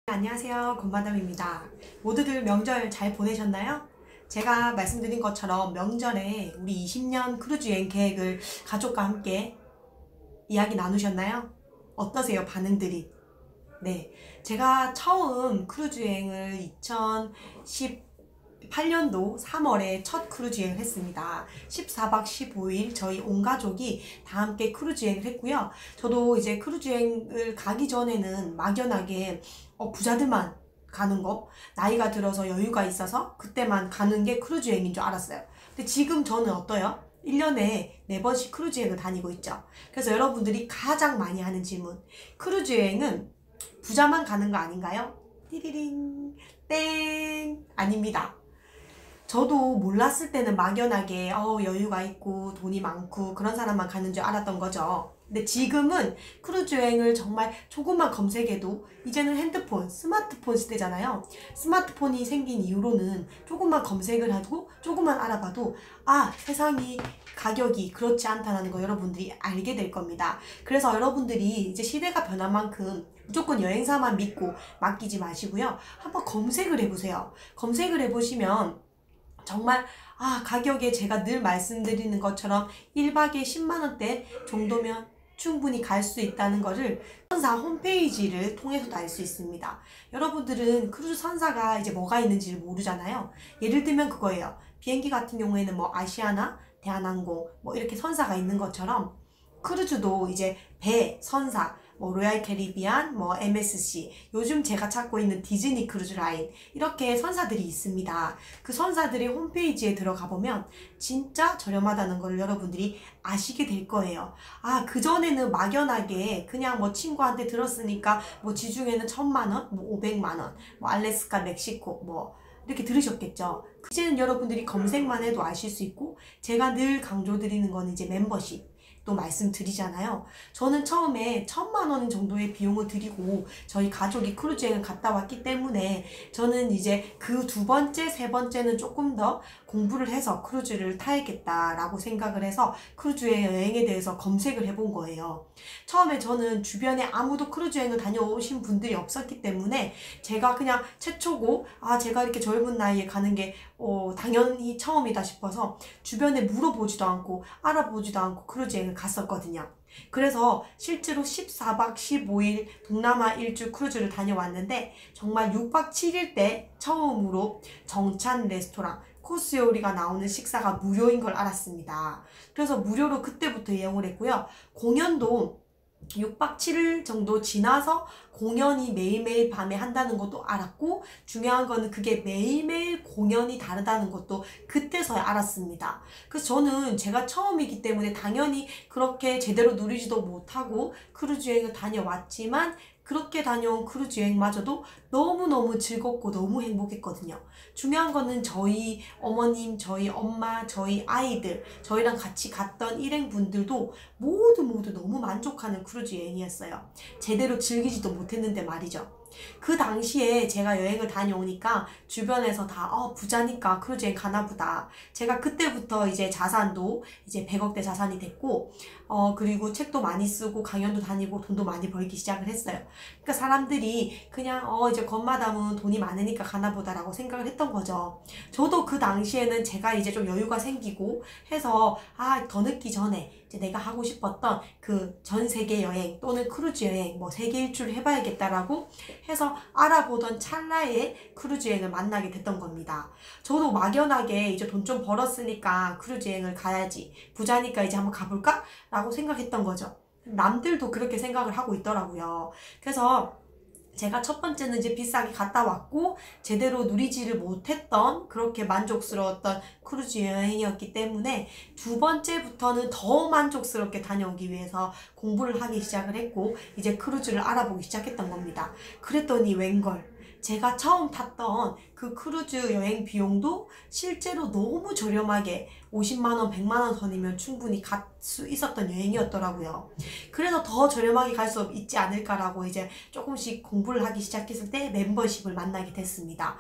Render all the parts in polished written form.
안녕하세요, 권마담입니다. 모두들 명절 잘 보내셨나요? 제가 말씀드린 것처럼 명절에 우리 20년 크루즈 여행 계획을 가족과 함께 이야기 나누셨나요? 어떠세요, 반응들이? 네, 제가 처음 크루즈 여행을 2018년도 3월에 첫 크루즈 여행을 했습니다. 14박 15일 저희 온 가족이 다 함께 크루즈 여행을 했고요. 저도 이제 크루즈 여행을 가기 전에는 막연하게 부자들만 가는 거, 나이가 들어서 여유가 있어서 그때만 가는 게 크루즈 여행인 줄 알았어요. 근데 지금 저는 어때요? 1년에 4번씩 크루즈 여행을 다니고 있죠. 그래서 여러분들이 가장 많이 하는 질문, 크루즈 여행은 부자만 가는 거 아닌가요? 띠리링 땡, 아닙니다. 저도 몰랐을 때는 막연하게 여유가 있고 돈이 많고 그런 사람만 가는 줄 알았던 거죠. 근데 지금은 크루즈 여행을 정말 조금만 검색해도 이제는 핸드폰, 스마트폰 시대잖아요. 스마트폰이 생긴 이후로는 조금만 검색을 하고 조금만 알아봐도 세상이 가격이 그렇지 않다는 거 여러분들이 알게 될 겁니다. 그래서 여러분들이 이제 시대가 변한 만큼 무조건 여행사만 믿고 맡기지 마시고요. 한번 검색을 해보세요. 검색을 해보시면 정말 가격에 제가 늘 말씀드리는 것처럼 1박에 10만원대 정도면 충분히 갈 수 있다는 것을 선사 홈페이지를 통해서도 알 수 있습니다. 여러분들은 크루즈 선사가 이제 뭐가 있는지를 모르잖아요. 예를 들면 그거예요. 비행기 같은 경우에는 뭐 아시아나, 대한항공 이렇게 선사가 있는 것처럼 크루즈도 이제 배 선사, 로얄 캐리비안, MSC, 요즘 제가 찾고 있는 디즈니 크루즈 라인, 이렇게 선사들이 있습니다. 그 선사들의 홈페이지에 들어가 보면 진짜 저렴하다는 걸 여러분들이 아시게 될 거예요. 그전에는 막연하게 그냥 친구한테 들었으니까 지중해는 1000만원, 500만원, 알래스카, 멕시코, 이렇게 들으셨겠죠. 이제는 여러분들이 검색만 해도 아실 수 있고, 제가 늘 강조드리는 건 이제 멤버십 또 말씀드리잖아요. 저는 처음에 1000만원 정도의 비용을 들이고 저희 가족이 크루즈 여행을 갔다 왔기 때문에 저는 이제 그 두 번째, 세 번째는 조금 더 공부를 해서 크루즈를 타야겠다라고 생각을 해서 크루즈 여행에 대해서 검색을 해본 거예요. 처음에 저는 주변에 아무도 크루즈 여행을 다녀오신 분들이 없었기 때문에 제가 그냥 최초고 제가 이렇게 젊은 나이에 가는 게 당연히 처음이다 싶어서 주변에 물어보지도 않고 알아보지도 않고 크루즈 여행을 갔었거든요. 그래서 실제로 14박 15일 동남아 일주 크루즈를 다녀왔는데 정말 6박 7일 때 처음으로 정찬 레스토랑 코스 요리가 나오는 식사가 무료인 걸 알았습니다. 그래서 무료로 그때부터 이용을 했고요. 공연도 6박 7일 정도 지나서 공연이 매일매일 밤에 한다는 것도 알았고, 중요한 거는 그게 매일매일 공연이 다르다는 것도 그때서야 알았습니다. 그래서 저는 제가 처음이기 때문에 당연히 그렇게 제대로 누리지도 못하고 크루즈 여행을 다녀왔지만, 그렇게 다녀온 크루즈 여행마저도 너무너무 즐겁고 너무 행복했거든요. 중요한 거는 저희 어머님, 저희 엄마, 저희 아이들, 저희랑 같이 갔던 일행분들도 모두 너무 만족하는 크루즈 여행이었어요. 제대로 즐기지도 못했는데 말이죠. 그 당시에 제가 여행을 다녀오니까 주변에서 다 부자니까 크루즈 여행 가나보다. 제가 그때부터 이제 자산도 이제 100억대 자산이 됐고, 그리고 책도 많이 쓰고 강연도 다니고 돈도 많이 벌기 시작을 했어요. 그러니까 사람들이 그냥 이제 권마담은 돈이 많으니까 가나보다라고 생각을 했던 거죠. 저도 그 당시에는 제가 이제 좀 여유가 생기고 해서 더 늦기 전에 이제 내가 하고 싶었던 그 전 세계 여행 또는 크루즈 여행 세계 일주를 해봐야겠다라고 해서 알아보던 찰나에 크루즈 여행을 만나게 됐던 겁니다. 저도 막연하게 이제 돈 좀 벌었으니까 크루즈 여행을 가야지, 부자니까 이제 한번 가볼까? 라고 생각했던 거죠. 남들도 그렇게 생각을 하고 있더라고요. 그래서 제가 첫 번째는 이제 비싸게 갔다 왔고 제대로 누리지를 못했던, 그렇게 만족스러웠던 크루즈 여행이었기 때문에 두 번째부터는 더 만족스럽게 다녀오기 위해서 공부를 하기 시작을 했고 이제 크루즈를 알아보기 시작했던 겁니다. 그랬더니 웬걸, 제가 처음 탔던 그 크루즈 여행 비용도 실제로 너무 저렴하게 50만원, 100만원 선이면 충분히 갈 수 있었던 여행이었더라고요. 그래서 더 저렴하게 갈 수 있지 않을까라고 이제 조금씩 공부를 하기 시작했을 때 멤버십을 만나게 됐습니다.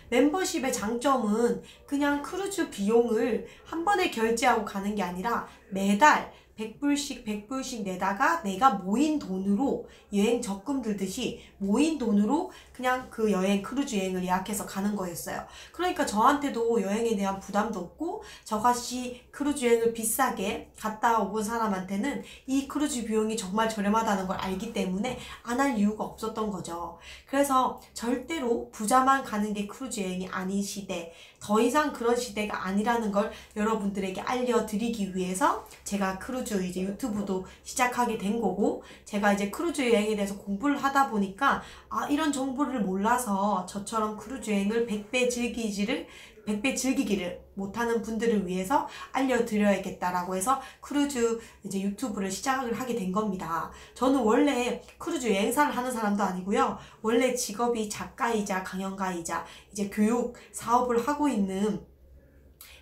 멤버십의 장점은 그냥 크루즈 비용을 한 번에 결제하고 가는 게 아니라 매달 100불씩 100불씩 내다가 내가 모인 돈으로 여행 적금 들듯이 모인 돈으로 그냥 그 여행 크루즈 여행을 예약해서 가는 거였어요. 그러니까 저한테도 여행에 대한 부담도 없고 저같이 크루즈 여행을 비싸게 갔다 오본 사람한테는 이 크루즈 비용이 정말 저렴하다는 걸 알기 때문에 안 할 이유가 없었던 거죠. 그래서 절대로 부자만 가는 게 크루즈 여행이 아닌 시대, 더 이상 그런 시대가 아니라는 걸 여러분들에게 알려드리기 위해서 제가 크루즈 이제 유튜브도 시작하게 된 거고, 제가 이제 크루즈 여행에 대해서 공부를 하다 보니까 이런 정보를 몰라서 저처럼 크루즈 여행을 100배 즐기기를 못하는 분들을 위해서 알려드려야겠다라고 해서 크루즈 이제 유튜브를 시작을 하게 된 겁니다. 저는 원래 크루즈 여행사를 하는 사람도 아니고요. 원래 직업이 작가이자 강연가이자 이제 교육 사업을 하고 있는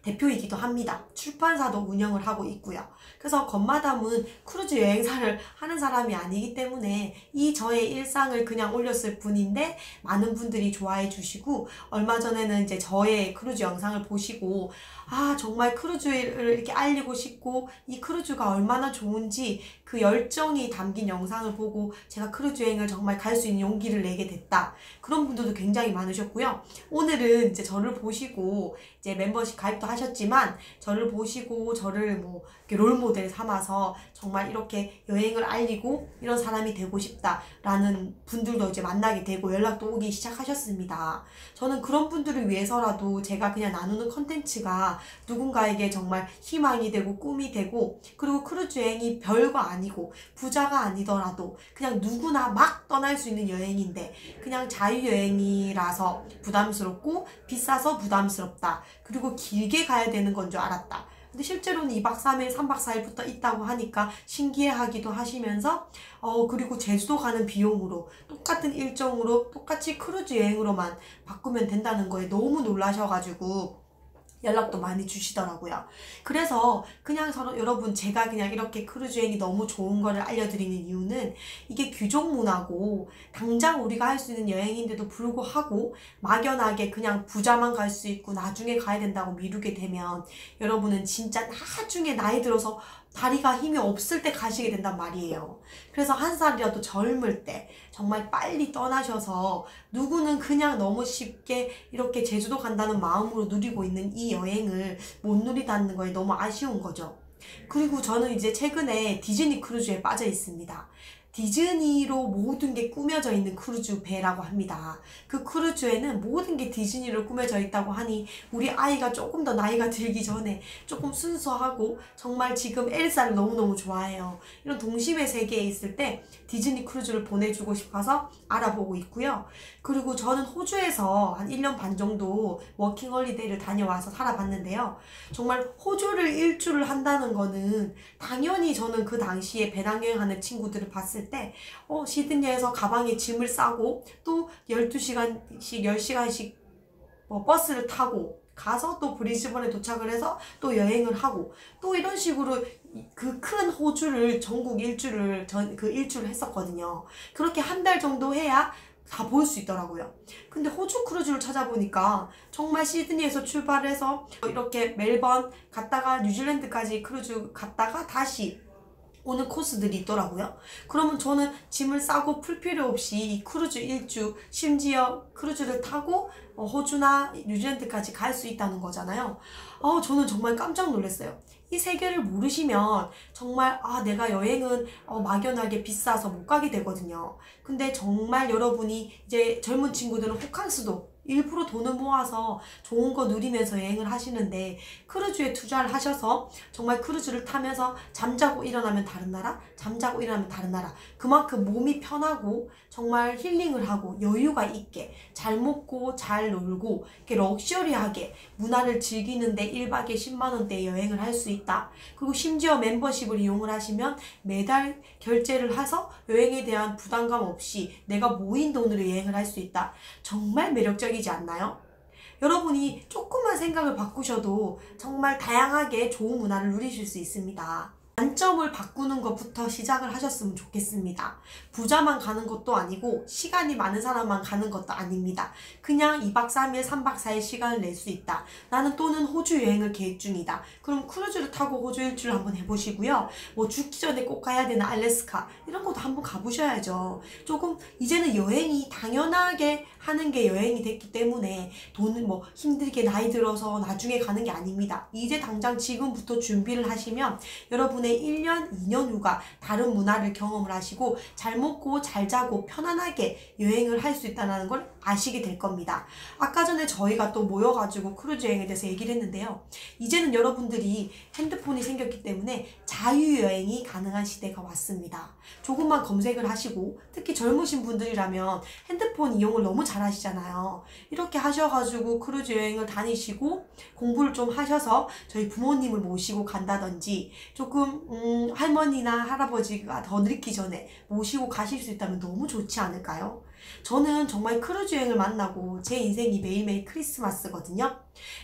대표이기도 합니다. 출판사도 운영을 하고 있고요. 그래서 건마담은 크루즈 여행사를 하는 사람이 아니기 때문에 이 저의 일상을 그냥 올렸을 뿐인데 많은 분들이 좋아해 주시고, 얼마 전에는 이제 저의 크루즈 영상을 보시고 정말 크루즈를 이렇게 알리고 싶고 이 크루즈가 얼마나 좋은지 그 열정이 담긴 영상을 보고 제가 크루즈 여행을 정말 갈 수 있는 용기를 내게 됐다, 그런 분들도 굉장히 많으셨고요. 오늘은 이제 저를 보시고 이제 멤버십 가입도 하셨지만 저를 보시고 저를 뭐 롤모델 삼아서 정말 이렇게 여행을 알리고 이런 사람이 되고 싶다라는 분들도 이제 만나게 되고 연락도 오기 시작하셨습니다. 저는 그런 분들을 위해서라도 제가 그냥 나누는 컨텐츠가 누군가에게 정말 희망이 되고 꿈이 되고, 그리고 크루즈 여행이 별거 아니고 부자가 아니더라도 그냥 누구나 막 떠날 수 있는 여행인데 그냥 자유여행이라서 부담스럽고 비싸서 부담스럽다, 그리고 길게 가야 되는 건 줄 알았다. 근데 실제로는 2박 3일, 3박 4일부터 있다고 하니까 신기해하기도 하시면서 그리고 제주도 가는 비용으로 똑같은 일정으로 똑같이 크루즈 여행으로만 바꾸면 된다는 거에 너무 놀라셔가지고 연락도 많이 주시더라고요. 그래서 그냥 여러분, 제가 그냥 이렇게 크루즈 여행이 너무 좋은 거를 알려드리는 이유는 이게 귀족 문화고 당장 우리가 할 수 있는 여행인데도 불구하고 막연하게 그냥 부자만 갈 수 있고 나중에 가야 된다고 미루게 되면 여러분은 진짜 나중에 나이 들어서 다리가 힘이 없을 때 가시게 된단 말이에요. 그래서 한 살이라도 젊을 때 정말 빨리 떠나셔서, 누구는 그냥 너무 쉽게 이렇게 제주도 간다는 마음으로 누리고 있는 이 여행을 못 누리다는 거에 너무 아쉬운 거죠. 그리고 저는 이제 최근에 디즈니 크루즈에 빠져 있습니다. 디즈니로 모든 게 꾸며져 있는 크루즈 배라고 합니다. 그 크루즈에는 모든 게 디즈니로 꾸며져 있다고 하니 우리 아이가 조금 더 나이가 들기 전에 조금 순수하고 정말 지금 엘사를 너무너무 좋아해요. 이런 동심의 세계에 있을 때 디즈니 크루즈를 보내주고 싶어서 알아보고 있고요. 그리고 저는 호주에서 한 1년 반 정도 워킹홀리데이를 다녀와서 살아봤는데요. 정말 호주를 일주를 한다는 거는 당연히 저는 그 당시에 배낭여행하는 친구들을 봤을 때 시드니에서 가방에 짐을 싸고 또 12시간씩 10시간씩 버스를 타고 가서 또 브리즈번에 도착을 해서 또 여행을 하고 또 이런 식으로 그 큰 호주를 전국 일주를 일주를 했었거든요. 그렇게 한 달 정도 해야 다 볼 수 있더라고요. 근데 호주 크루즈를 찾아보니까 정말 시드니에서 출발해서 이렇게 멜번 갔다가 뉴질랜드까지 크루즈 갔다가 다시 오는 코스들이 있더라고요. 그러면 저는 짐을 싸고 풀 필요 없이 이 크루즈 일주, 심지어 크루즈를 타고 호주나 뉴질랜드까지 갈 수 있다는 거잖아요. 저는 정말 깜짝 놀랐어요. 이 세계를 모르시면 정말 내가 여행은 막연하게 비싸서 못 가게 되거든요. 근데 정말 여러분이 이제 젊은 친구들은 호캉스도 일부러 돈을 모아서 좋은 거 누리면서 여행을 하시는데 크루즈에 투자를 하셔서 정말 크루즈를 타면서 잠자고 일어나면 다른 나라, 잠자고 일어나면 다른 나라, 그만큼 몸이 편하고 정말 힐링을 하고 여유가 있게 잘 먹고 잘 놀고 이렇게 럭셔리하게 문화를 즐기는데 1박에 10만 원대 여행을 할 수 있다. 그리고 심지어 멤버십을 이용을 하시면 매달 결제를 해서 여행에 대한 부담감 없이 내가 모인 돈으로 여행을 할 수 있다. 정말 매력적이지 않나요? 여러분이 조금만 생각을 바꾸셔도 정말 다양하게 좋은 문화를 누리실 수 있습니다. 관점을 바꾸는 것부터 시작을 하셨으면 좋겠습니다. 부자만 가는 것도 아니고 시간이 많은 사람만 가는 것도 아닙니다. 그냥 2박 3일, 3박 4일 시간을 낼 수 있다. 나는 또는 호주 여행을 계획 중이다. 그럼 크루즈를 타고 호주 일주를 한번 해보시고요. 뭐 죽기 전에 꼭 가야 되는 알래스카 이런 것도 한번 가보셔야죠. 조금 이제는 여행이 당연하게 하는 게 여행이 됐기 때문에 돈을 뭐 힘들게 나이 들어서 나중에 가는 게 아닙니다. 이제 당장 지금부터 준비를 하시면 여러분의 1년, 2년 후가 다른 문화를 경험을 하시고 잘 먹고 잘 자고 편안하게 여행을 할 수 있다는 걸 아시게 될 겁니다. 아까 전에 저희가 또 모여가지고 크루즈 여행에 대해서 얘기를 했는데요. 이제는 여러분들이 핸드폰이 생겼기 때문에 자유여행이 가능한 시대가 왔습니다. 조금만 검색을 하시고 특히 젊으신 분들이라면 핸드폰 이용을 너무 잘 하시잖아요. 이렇게 하셔가지고 크루즈 여행을 다니시고 공부를 좀 하셔서 저희 부모님을 모시고 간다든지 조금 할머니나 할아버지가 더 늙기 전에 모시고 가실 수 있다면 너무 좋지 않을까요? 저는 정말 크루즈 여행을 만나고 제 인생이 매일매일 크리스마스거든요.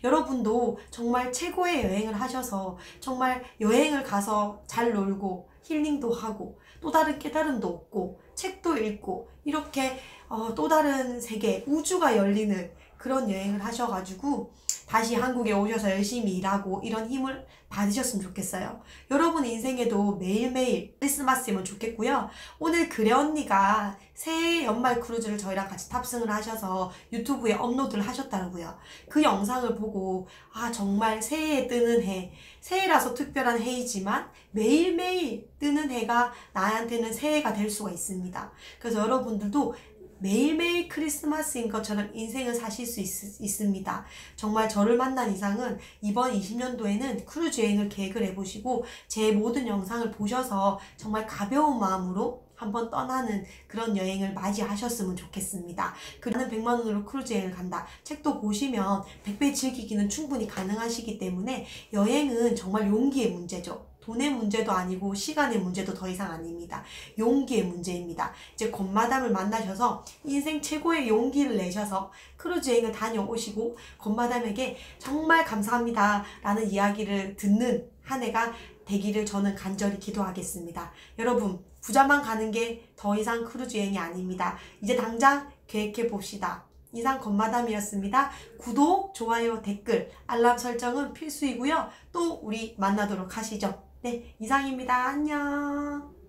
여러분도 정말 최고의 여행을 하셔서 정말 여행을 가서 잘 놀고 힐링도 하고 또 다른 깨달음도 얻고 책도 읽고 이렇게 또 다른 세계 우주가 열리는 그런 여행을 하셔가지고 다시 한국에 오셔서 열심히 일하고 이런 힘을 받으셨으면 좋겠어요. 여러분 인생에도 매일매일 크리스마스이면 좋겠고요. 오늘 그래 언니가 새해 연말 크루즈를 저희랑 같이 탑승을 하셔서 유튜브에 업로드를 하셨더라고요. 그 영상을 보고 정말 새해에 뜨는 해, 새해라서 특별한 해이지만 매일매일 뜨는 해가 나한테는 새해가 될 수가 있습니다. 그래서 여러분들도 매일매일 크리스마스인 것처럼 인생을 사실 수 있습니다. 정말 저를 만난 이상은 이번 20년도에는 크루즈 여행을 계획을 해보시고 제 모든 영상을 보셔서 정말 가벼운 마음으로 한번 떠나는 그런 여행을 맞이하셨으면 좋겠습니다. 나는 100만 원으로 크루즈 여행을 간다. 책도 보시면 100배 즐기기는 충분히 가능하시기 때문에 여행은 정말 용기의 문제죠. 돈의 문제도 아니고 시간의 문제도 더 이상 아닙니다. 용기의 문제입니다. 이제 권마담을 만나셔서 인생 최고의 용기를 내셔서 크루즈 여행을 다녀오시고 권마담에게 정말 감사합니다 라는 이야기를 듣는 한 해가 되기를 저는 간절히 기도하겠습니다. 여러분 부자만 가는 게 더 이상 크루즈 여행이 아닙니다. 이제 당장 계획해 봅시다. 이상 권마담이었습니다. 구독, 좋아요, 댓글, 알람 설정은 필수이고요. 또 우리 만나도록 하시죠. 네, 이상입니다. 안녕.